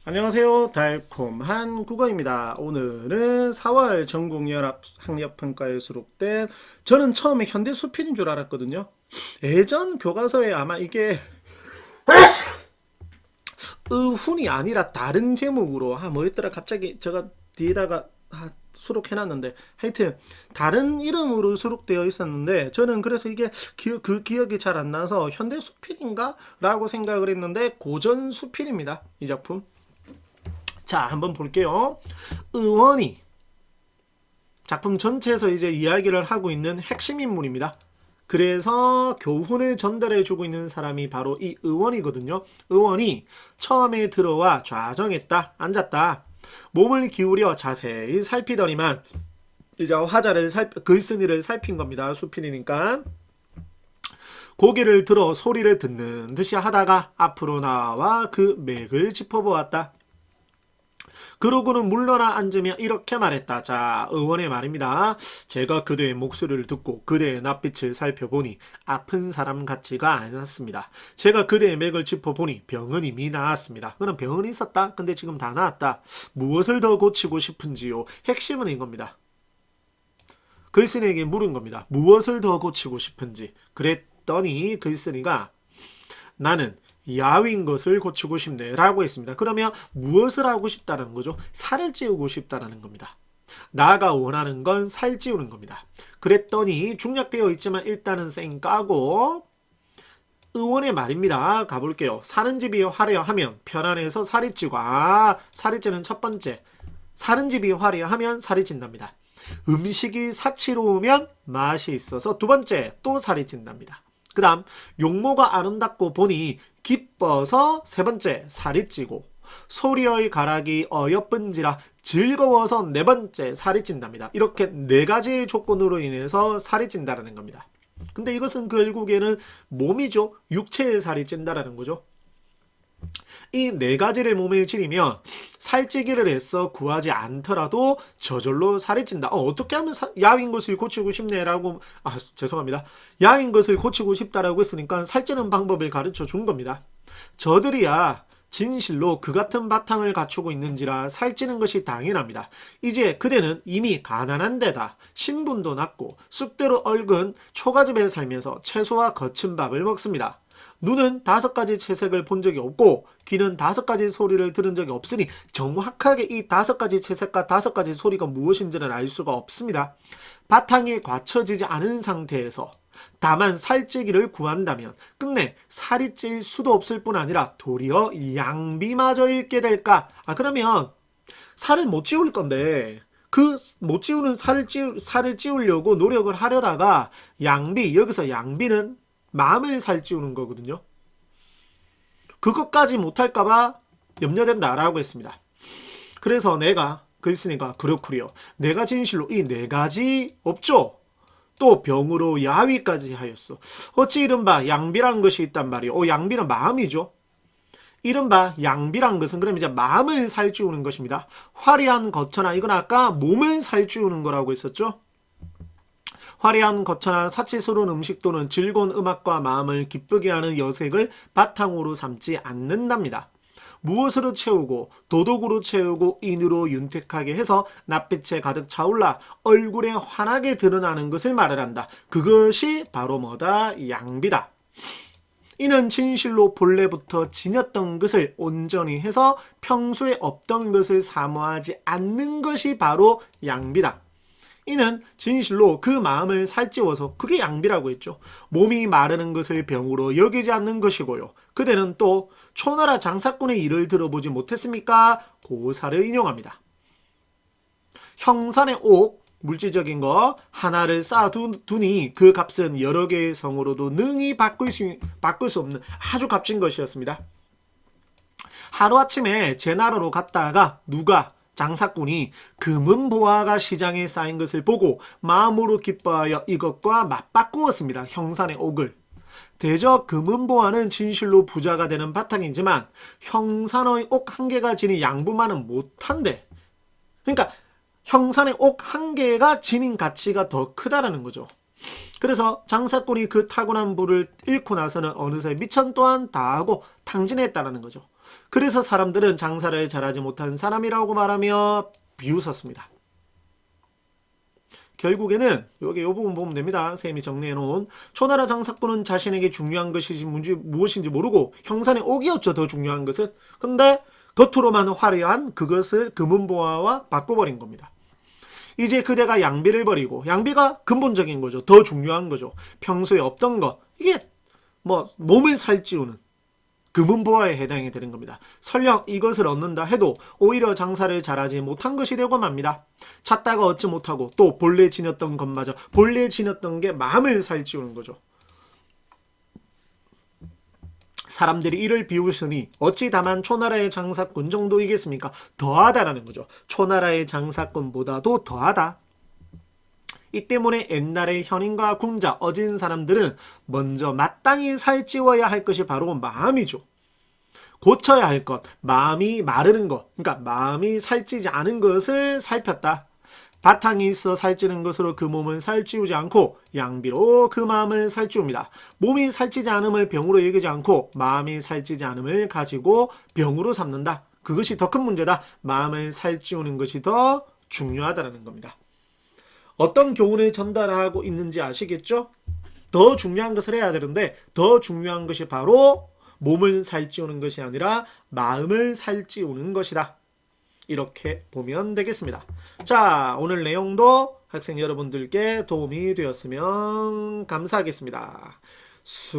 안녕하세요. 달콤한 국어입니다. 오늘은 4월 전국연합 학력평가에 수록된 저는 처음에 현대수필인 줄 알았거든요. 예전 교과서에 아마 이게 의훈이 아니라 다른 제목으로 뭐였더라 갑자기 제가 뒤에다가 수록해놨는데 하여튼 다른 이름으로 수록되어 있었는데 저는 그래서 이게 그 기억이 잘 안 나서 현대수필인가? 라고 생각을 했는데 고전수필입니다. 이 작품. 자, 한번 볼게요. 의원이 작품 전체에서 이제 이야기를 하고 있는 핵심 인물입니다. 그래서 교훈을 전달해주고 있는 사람이 바로 이 의원이거든요. 의원이 처음에 들어와 좌정했다, 앉았다. 몸을 기울여 자세히 살피더니만 이제 화자를 글쓴이를 살핀 겁니다. 수필이니까. 고개를 들어 소리를 듣는 듯이 하다가 앞으로 나와 그 맥을 짚어보았다. 그러고는 물러나 앉으며 이렇게 말했다. 자, 의원의 말입니다. 제가 그대의 목소리를 듣고 그대의 낯빛을 살펴보니 아픈 사람 같지가 않았습니다. 제가 그대의 맥을 짚어보니 병은 이미 나았습니다. 그럼 병은 있었다. 근데 지금 다 나았다. 무엇을 더 고치고 싶은지요? 핵심은 이겁니다. 글쓴이에게 물은 겁니다. 무엇을 더 고치고 싶은지. 그랬더니 글쓴이가 나는 야윈 것을 고치고 싶네 라고 했습니다. 그러면 무엇을 하고 싶다는 거죠? 살을 찌우고 싶다는 겁니다. 나가 원하는 건 살 찌우는 겁니다. 그랬더니 중략되어 있지만 일단은 쌩 까고 의원의 말입니다. 가볼게요. 사는 집이 화려하면 편안해서 살이 찌고 살이 찌는 첫 번째 사는 집이 화려하면 살이 찐답니다. 음식이 사치로우면 맛이 있어서 두 번째 또 살이 찐답니다. 그 다음 용모가 아름답고 보니 기뻐서 세 번째 살이 찌고 소리의 가락이 어여쁜지라 즐거워서 네 번째 살이 찐답니다. 이렇게 네 가지의 조건으로 인해서 살이 찐다라는 겁니다. 근데 이것은 결국에는 몸이죠. 육체의 살이 찐다라는 거죠. 이 네 가지를 몸에 지니면 살찌기를 애써 구하지 않더라도 저절로 살이 찐다. 어떻게 하면 야윈 것을 고치고 싶네라고 죄송합니다. 야윈 것을 고치고 싶다라고 했으니까 살찌는 방법을 가르쳐 준 겁니다. 저들이야 진실로 그 같은 바탕을 갖추고 있는지라 살찌는 것이 당연합니다. 이제 그대는 이미 가난한 데다 신분도 낮고 쑥대로 얽은 초가집에 살면서 채소와 거친 밥을 먹습니다. 눈은 5가지 채색을 본 적이 없고 귀는 5가지 소리를 들은 적이 없으니 정확하게 이 5가지 채색과 5가지 소리가 무엇인지는 알 수가 없습니다. 바탕이 갖춰지지 않은 상태에서 다만 살찌기를 구한다면 끝내 살이 찔 수도 없을 뿐 아니라 도리어 양비마저 잃게 될까? 그러면 살을 못 찌울 건데 그 못 찌우는 살을 찌우려고 노력을 하려다가 양비, 여기서 양비는 마음을 살찌우는 거거든요. 그것까지 못할까봐 염려된다라고 했습니다. 그래서 내가 글쓴이가 그렇구려. 내가 진실로 이 네 가지 없죠. 또 병으로 야위까지 하였어. 어찌 이른바 양비란 것이 있단 말이오. 양비는 마음이죠. 이른바 양비란 것은 그럼 이제 마음을 살찌우는 것입니다. 화려한 거처나 이건 아까 몸을 살찌우는 거라고 했었죠. 화려한 거처나 사치스러운 음식 또는 즐거운 음악과 마음을 기쁘게 하는 여색을 바탕으로 삼지 않는답니다. 무엇으로 채우고 도덕으로 채우고 인으로 윤택하게 해서 낯빛에 가득 차올라 얼굴에 환하게 드러나는 것을 말을 한다. 그것이 바로 뭐다? 양비다. 이는 진실로 본래부터 지녔던 것을 온전히 해서 평소에 없던 것을 사모하지 않는 것이 바로 양비다. 이는 진실로 그 마음을 살찌워서 그게 양비라고 했죠. 몸이 마르는 것을 병으로 여기지 않는 것이고요. 그대는 또 초나라 장사꾼의 일을 들어보지 못했습니까? 고사를 인용합니다. 형산의 옥, 물질적인 거 하나를 쌓아두니 그 값은 여러 개의 성으로도 능히 바꿀 수 없는 아주 값진 것이었습니다. 하루아침에 제 나라로 갔다가 누가 장사꾼이 금은보화가 시장에 쌓인 것을 보고 마음으로 기뻐하여 이것과 맞바꾸었습니다. 형산의 옥을. 대저 금은보화는 진실로 부자가 되는 바탕이지만 형산의 옥 한 개가 지닌 양부만은 못한데, 그러니까 형산의 옥 한 개가 지닌 가치가 더 크다라는 거죠. 그래서 장사꾼이 그 타고난 부를 잃고 나서는 어느새 미천 또한 다하고 탕진했다는 거죠. 그래서 사람들은 장사를 잘하지 못한 사람이라고 말하며 비웃었습니다. 결국에는 여기 이 부분 보면 됩니다. 쌤이 정리해 놓은 초나라 장사꾼은 자신에게 중요한 것이 무엇인지 모르고 형산의 옥이었죠. 더 중요한 것은. 근데 겉으로만 화려한 그것을 금은보화와 바꿔버린 겁니다. 이제 그대가 양비를 버리고, 양비가 근본적인 거죠. 더 중요한 거죠. 평소에 없던 거, 이게 뭐 몸을 살찌우는 금은보화에 해당이 되는 겁니다. 설령 이것을 얻는다 해도 오히려 장사를 잘하지 못한 것이 되고 맙니다. 찾다가 얻지 못하고 또 본래 지녔던 것마저, 본래 지녔던 게 마음을 살찌우는 거죠. 사람들이 이를 비웃으니 어찌 다만 초나라의 장사꾼 정도이겠습니까? 더하다라는 거죠. 초나라의 장사꾼보다도 더하다. 이 때문에 옛날의 현인과 궁자, 어진 사람들은 먼저 마땅히 살찌워야 할 것이 바로 마음이죠. 고쳐야 할 것, 마음이 마르는 것, 그러니까 마음이 살찌지 않은 것을 살폈다. 바탕이 있어 살찌는 것으로 그 몸을 살찌우지 않고 양비로 그 마음을 살찌웁니다. 몸이 살찌지 않음을 병으로 여기지 않고 마음이 살찌지 않음을 가지고 병으로 삼는다. 그것이 더 큰 문제다. 마음을 살찌우는 것이 더 중요하다는 겁니다. 어떤 교훈을 전달하고 있는지 아시겠죠? 더 중요한 것을 해야 되는데 더 중요한 것이 바로 몸을 살찌우는 것이 아니라 마음을 살찌우는 것이다. 이렇게 보면 되겠습니다. 자, 오늘 내용도 학생 여러분들께 도움이 되었으면 감사하겠습니다. 수고하셨습니다.